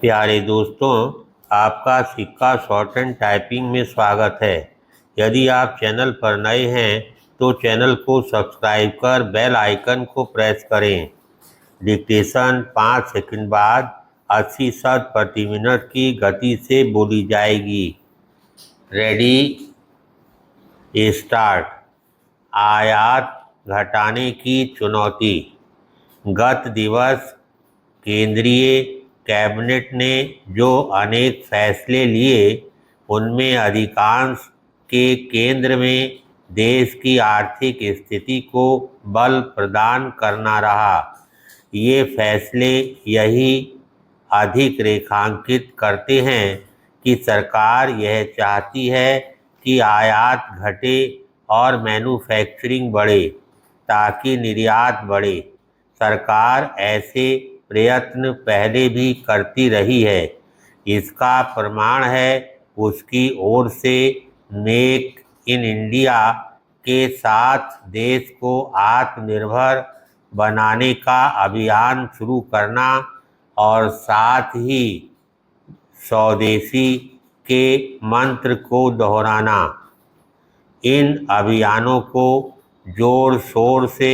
प्यारे दोस्तों, आपका सिक्का शॉर्ट एंड टाइपिंग में स्वागत है। यदि आप चैनल पर नए हैं तो चैनल को सब्सक्राइब कर बेल आइकन को प्रेस करें। डिक्टेशन 5 सेकंड बाद 80 शब्द प्रति मिनट की गति से बोली जाएगी। Ready, start. आयात घटाने की चुनौती। गत दिवस केंद्रीय कैबिनेट ने जो अनेक फैसले लिए, उनमें अधिकांश के केंद्र में देश की आर्थिक स्थिति को बल प्रदान करना रहा। ये फैसले यही अधिक रेखांकित करते हैं कि सरकार यह चाहती है कि आयात घटे और मैन्युफैक्चरिंग बढ़े ताकि निर्यात बढ़े। सरकार ऐसे प्रयत्न पहले भी करती रही है। इसका प्रमाण है उसकी ओर से मेक इन इंडिया के साथ देश को आत्मनिर्भर बनाने का अभियान शुरू करना और साथ ही स्वदेशी के मंत्र को दोहराना। इन अभियानों को जोर शोर से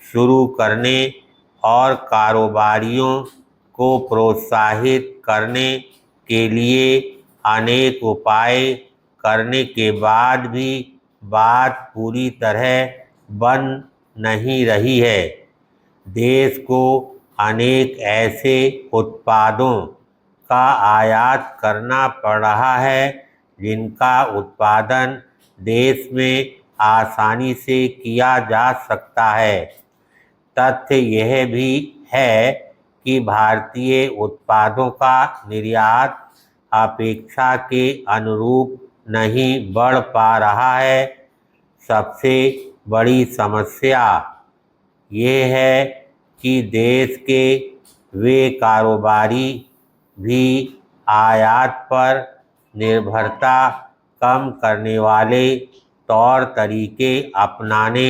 शुरू करने और कारोबारियों को प्रोत्साहित करने के लिए अनेक उपाय करने के बाद भी बात पूरी तरह बन नहीं रही है। देश को अनेक ऐसे उत्पादों का आयात करना पड़ रहा है जिनका उत्पादन देश में आसानी से किया जा सकता है। तथ्य यह भी है कि भारतीय उत्पादों का निर्यात अपेक्षा के अनुरूप नहीं बढ़ पा रहा है। सबसे बड़ी समस्या ये है कि देश के वे कारोबारी भी आयात पर निर्भरता कम करने वाले तौर तरीके अपनाने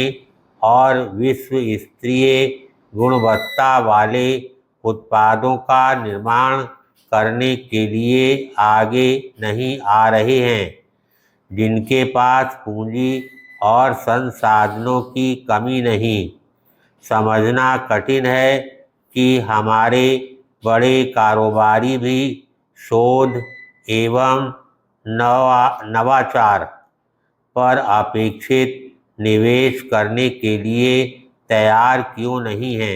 और विश्व स्तरीय गुणवत्ता वाले उत्पादों का निर्माण करने के लिए आगे नहीं आ रहे हैं। जिनके पास पूंजी और संसाधनों की कमी नहीं। समझना कठिन है कि हमारे बड़े कारोबारी भी शोध एवं नवाचार पर अपेक्षित निवेश करने के लिए तैयार क्यों नहीं है।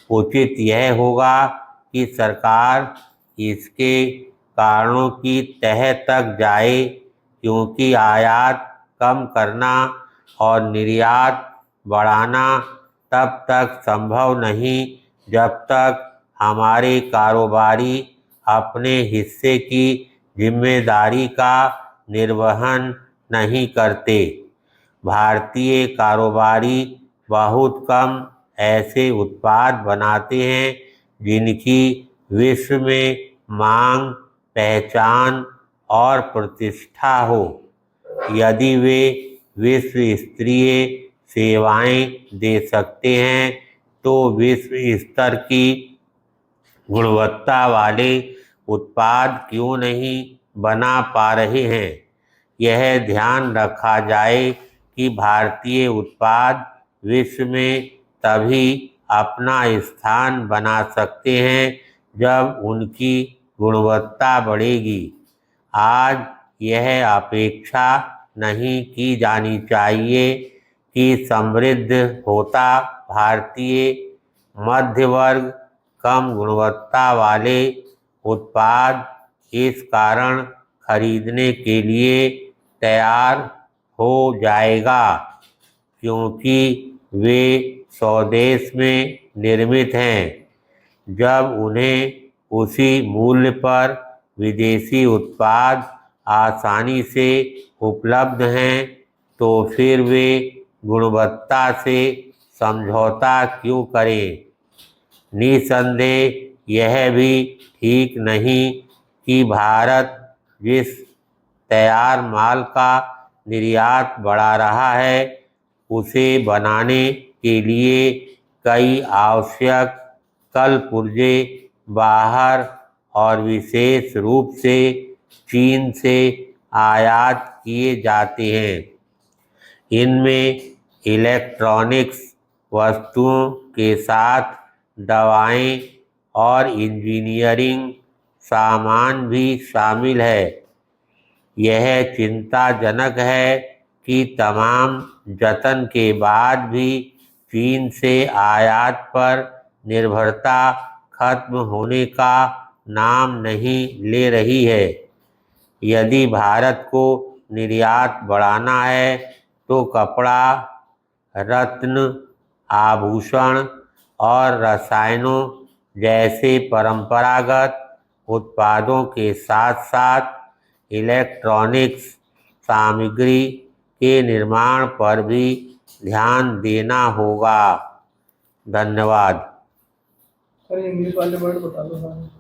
उचित यह होगा कि सरकार इसके कारणों की तह तक जाए, क्योंकि आयात कम करना और निर्यात बढ़ाना तब तक संभव नहीं जब तक हमारे कारोबारी अपने हिस्से की जिम्मेदारी का निर्वहन नहीं करते। भारतीय कारोबारी बहुत कम ऐसे उत्पाद बनाते हैं जिनकी विश्व में मांग, पहचान और प्रतिष्ठा हो। यदि वे विश्व स्तरीय सेवाएं दे सकते हैं तो विश्व स्तर की गुणवत्ता वाले उत्पाद क्यों नहीं बना पा रहे हैं। यह ध्यान रखा जाए कि भारतीय उत्पाद विश्व में तभी अपना स्थान बना सकते हैं जब उनकी गुणवत्ता बढ़ेगी। आज यह अपेक्षा नहीं की जानी चाहिए कि समृद्ध होता भारतीय मध्य वर्ग कम गुणवत्ता वाले उत्पाद इस कारण खरीदने के लिए तैयार हो जाएगा, क्योंकि वे स्वदेश में निर्मित हैं। जब उन्हें उसी मूल्य पर विदेशी उत्पाद आसानी से उपलब्ध हैं तो फिर वे गुणवत्ता से समझौता क्यों करें। निसंदेह यह भी ठीक नहीं कि भारत जिस तैयार माल का निर्यात बढ़ा रहा है, उसे बनाने के लिए कई आवश्यक कल पुर्जे बाहर और विशेष रूप से चीन से आयात किए जाते हैं। इनमें इलेक्ट्रॉनिक्स वस्तुओं के साथ दवाएं और इंजीनियरिंग सामान भी शामिल है। यह चिंताजनक है कि तमाम जतन के बाद भी चीन से आयात पर निर्भरता खत्म होने का नाम नहीं ले रही है। यदि भारत को निर्यात बढ़ाना है तो कपड़ा, रत्न, आभूषण और रसायनों जैसे परंपरागत उत्पादों के साथ साथ इलेक्ट्रॉनिक्स सामग्री के निर्माण पर भी ध्यान देना होगा। धन्यवाद। सर इंग्लिश वाले वर्ड बता दो सर।